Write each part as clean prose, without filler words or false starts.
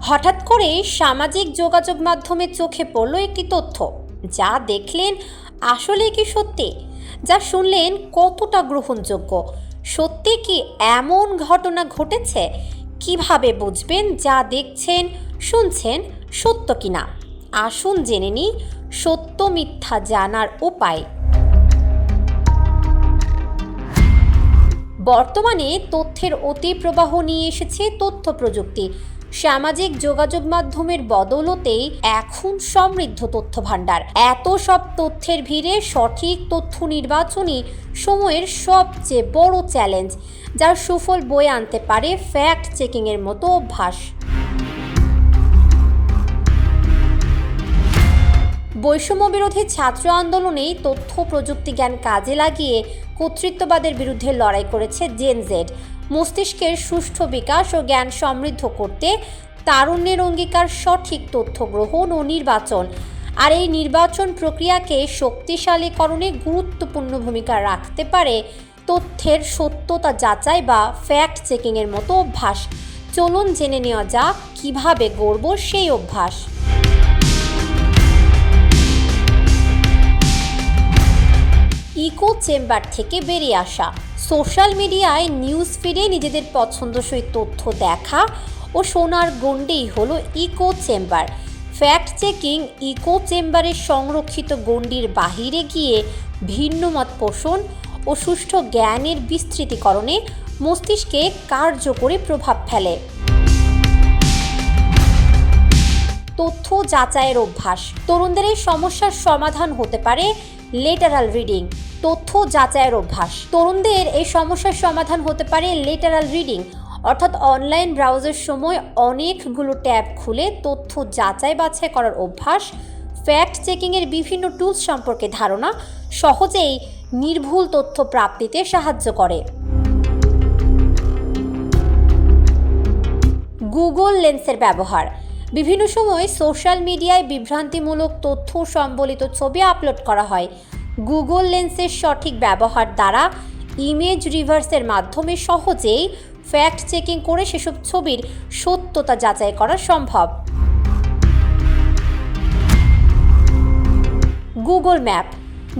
হঠাৎ করে সামাজিক যোগাযোগ মাধ্যমে চোখে পড়ল একটি তথ্য, যা দেখলেন আসলে কি সত্যি, যা শুনলেন কতটা গ্রহণযোগ্য। সত্যি কি এমন ঘটনা ঘটেছে? কিভাবে বুঝবেন যা দেখছেন শুনছেন সত্য কিনা? আসুন জেনে নিই সত্য মিথ্যা জানার উপায়। বর্তমানে তথ্যের অতিপ্রবাহ নিয়ে এসেছে তথ্য প্রযুক্তি। সামাজিক যোগাযোগ মাধ্যমের বদৌলতেই এখন সমৃদ্ধ তথ্য ভাণ্ডার। এত সব তথ্যের ভিড়ে সঠিক তথ্য নির্বাচনই সময়ের সবচেয়ে বড় চ্যালেঞ্জ, যার সুফল বয়ে আনতে পারে ফ্যাক্ট চেকিংয়ের মতো অভ্যাস। বৈষম্য বিরোধী ছাত্র আন্দোলনেই তথ্য প্রযুক্তি জ্ঞান কাজে লাগিয়ে কর্তৃত্ববাদের বিরুদ্ধে লড়াই করেছে জেন জেড। মস্তিষ্কের সুষ্ঠু বিকাশ ও জ্ঞান সমৃদ্ধ করতে তারুণ্যের অঙ্গীকার সঠিক তথ্য গ্রহণ ও নির্বাচন। আর এই নির্বাচন প্রক্রিয়াকে শক্তিশালীকরণে গুরুত্বপূর্ণ ভূমিকা রাখতে পারে তথ্যের সত্যতা যাচাই বা ফ্যাক্ট চেকিংয়ের মতো অভ্যাস। চলুন জেনে নেওয়া যাক কীভাবে গড়ব সেই অভ্যাস। ইকো চেম্বার থেকে বেরিয়ে আসা। সোশ্যাল মিডিয়ায় নিউজ ফিডে নিজেদের পছন্দসই তথ্য দেখা ও শোনার গণ্ডেই হলো echo chamber. Fact checking echo চেম্বারের সংরক্ষিত গণ্ডির বাহিরে গিয়ে ভিন্ন মত পোষণ ও সুষ্ঠু জ্ঞানের বিস্তৃতিকরণে মস্তিষ্কে কার্যকরী প্রভাব ফেলে। তথ্য যাচাইয়ের অভ্যাস। তরুণদের এই সমস্যার সমাধান হতে পারে লেটারাল রিডিং। তথ্য যাচাইয়ের অভ্যাস। তরুণদের এই সমস্যার সমাধান হতে পারে লেটারাল রিডিং, অর্থাৎ অনলাইন ব্রাউজার সময় অনেকগুলো ট্যাব খুলে তথ্য যাচাই বাছাই করার অভ্যাস। ফ্যাক্ট চেকিংয়ের বিভিন্ন টুলস সম্পর্কে ধারণা সহজেই নির্ভুল তথ্য প্রাপ্তিতে সাহায্য করে। গুগল লেন্সের ব্যবহার। বিভিন্ন সময় সোশ্যাল মিডিয়ায় বিভ্রান্তিমূলক তথ্য সম্বলিত ছবি আপলোড করা হয়। গুগল লেন্সের সঠিক ব্যবহার দ্বারা ইমেজ রিভার্সের মাধ্যমে সহজেই ফ্যাক্ট চেকিং করে সেসব ছবির সত্যতা যাচাই করা সম্ভব। Google map.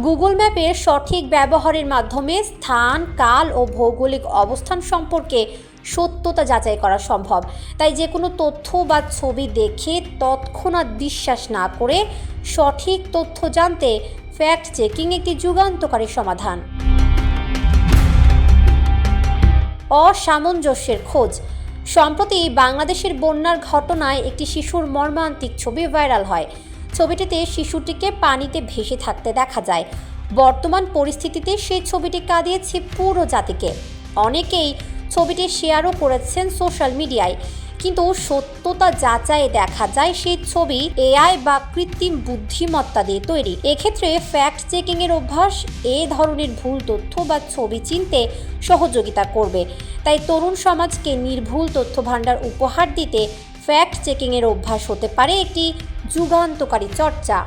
গুগল ম্যাপের সঠিক ব্যবহারের মাধ্যমে স্থান, কাল ও ভৌগোলিক অবস্থান সম্পর্কে সত্যতা যাচাই করা সম্ভব। তাই যে কোনো তথ্য বা ছবি দেখে তৎক্ষণাৎ বিশ্বাস না করে সঠিক তথ্য জানতে ফ্যাক্ট চেকিং একটি যুগান্তকারী সমাধান। অসামঞ্জস্যের খোঁজ। সম্প্রতি বাংলাদেশের বন্যার ঘটনায় একটি শিশুর মর্মান্তিক ছবি ভাইরাল হয়। ছবিটিতে শিশুটিকে পানিতে ভেসে থাকতে দেখা যায়। বর্তমান পরিস্থিতিতে সেই ছবিটি কাঁদিয়েছে পুরো জাতিকে। অনেকেই ছবিটি শেয়ারও করেছেন সোশ্যাল মিডিয়ায়, কিন্তু সত্যতা যাচাইয়ে দেখা যায় সেই ছবি এআই বা কৃত্রিম বুদ্ধিমত্তা দিয়ে তৈরি। এক্ষেত্রে ফ্যাক্ট চেকিংয়ের অভ্যাস এ ধরনের ভুল তথ্য বা ছবি চিনতে সহযোগিতা করবে। তাই তরুণ সমাজকে নির্ভুল তথ্য ভাণ্ডার উপহার দিতে ফ্যাক্ট চেকিংয়ের অভ্যাস হতে পারে একটি যুগান্তকারী চর্চা।